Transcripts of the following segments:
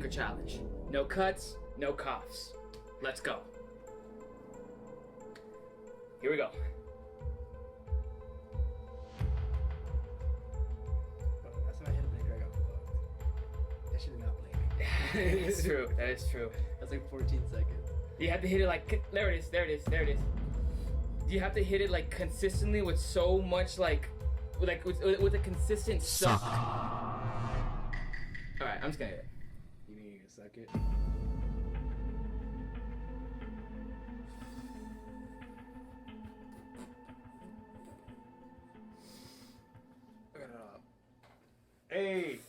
Joker challenge. No cuts, no coughs. Let's go. Here we go. That's not hit blinker I got fucked. That shit did not blink. It's true. That is true. That's like 14 seconds. You have to hit it like there it is. There it is. There it is. You have to hit it like consistently with so much like with a consistent suck. All right, I'm just gonna hit it. You mean you can suck it? Look it up. Hey.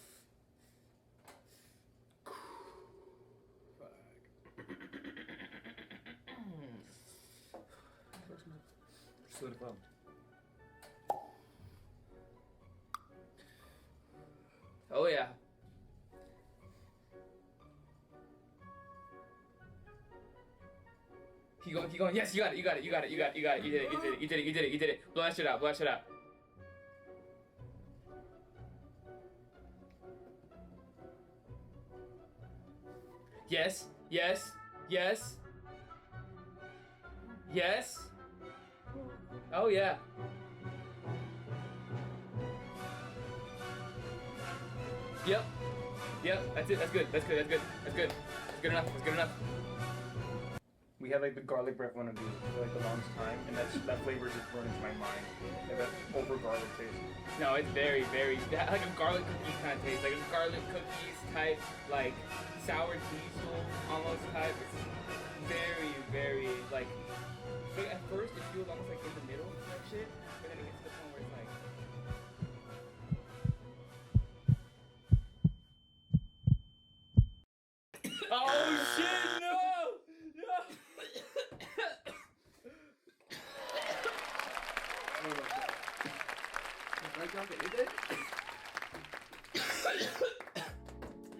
Slow it up. Oh yeah. Keep going, keep going. Yes, you got it, you got it, you got it, you got it, you got it. You did it, you did it, you did it, you did it, you did it. Blow that shit out, blow that shit out. Yes, yes, yes. Yes. Oh yeah. Yep. Yep. That's it. That's good. That's good. That's good. That's good. That's good enough. That's good enough. We had like the garlic bread one of these for like the longest time, and that flavor just burned into my mind. Like that over garlic taste. No, it's very, very like a garlic cookies kind of taste, like a garlic cookies type, like sour diesel almost type. It's very, very like. So at first it feels almost like in the middle of that shit, but then it gets to the point where it's like. Oh shit! No! No!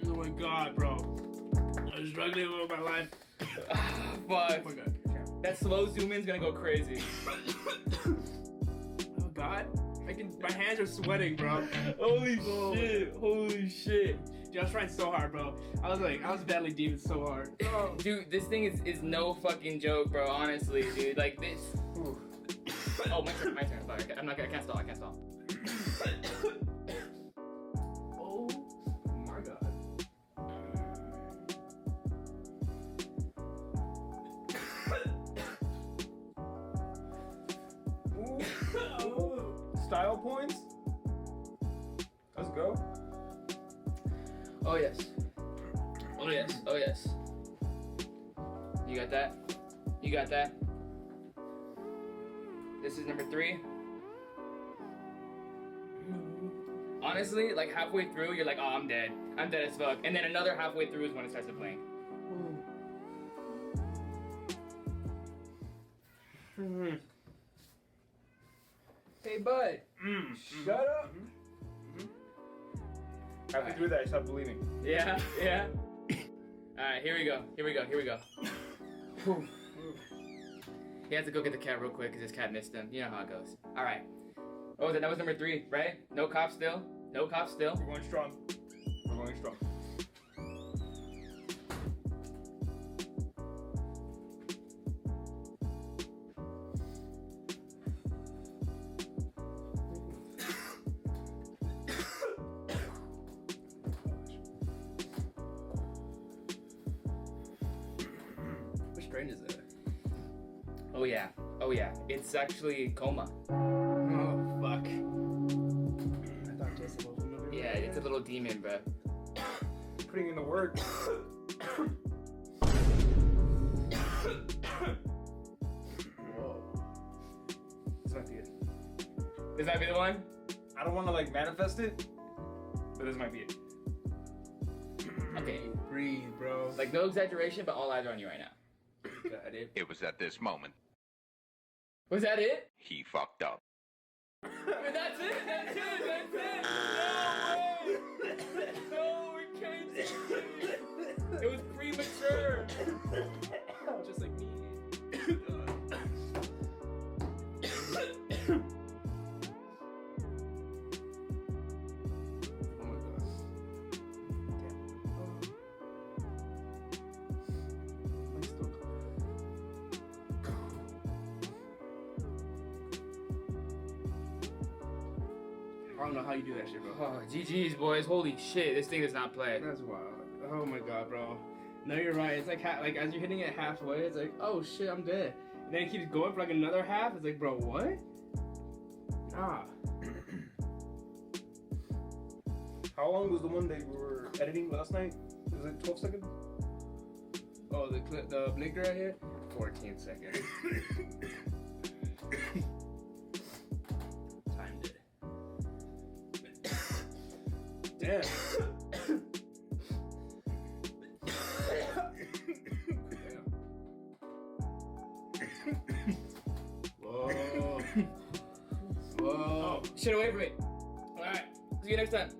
Oh my god, bro. I'm struggling with my life. Fuck. Oh my god. That slow zoom in's gonna go crazy. Oh god. My hands are sweating, bro. Holy shit! Holy shit! Dude, I was trying so hard, bro. I was battling demons so hard. Oh. Dude, this thing is no fucking joke, bro. Honestly, dude, like this. Oh, my turn, my turn. Sorry, I can't stall. I can't stall. Oh my god. Style points. Let's go. Oh yes. Oh yes. Oh yes. You got that? You got that? This is number 3. Honestly, like halfway through, you're like, oh, I'm dead. I'm dead as fuck. And then another halfway through is when it starts to blink. Hey, bud. Shut up. Halfway through that, I stopped believing. Yeah, yeah. Alright, here we go. Here we go. Here we go. Whew. He has to go get the cat real quick because his cat missed him. You know how it goes. Alright. What was it? That was number 3, right? No cop still? No cop still? We're going strong. We're going strong. Which strain is it? Oh yeah. Oh yeah. It's actually coma. Oh, fuck. I thought Jason was gonna do Yeah, it's a little demon, bro. Putting in the work. Whoa. This might be it. This might be the one? I don't want to like manifest it, but this might be it. Okay. Breathe, bro. Like no exaggeration, but all eyes are on you right now. Got it. It was at this moment Was that it? he fucked up. That's it? That's it? That's it? No way! No, it came to me. It was premature. Just like me. Oh my god. I don't know how you do that shit, bro. Oh, GG's, boys. Holy shit, this thing does not play. That's wild. Oh my god, bro. No, you're right. It's like like as you're hitting it halfway, it's like, oh shit, I'm dead. And then it keeps going for like another half. It's like, bro, what? Ah. How long was the one that we were editing last night? Was it 12 seconds? Oh, the clip, the blinker right here? 14 seconds. Timed it. Damn. Whoa. Whoa. Shit away from me. Alright, see you next time.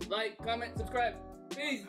Like, comment, subscribe. Peace.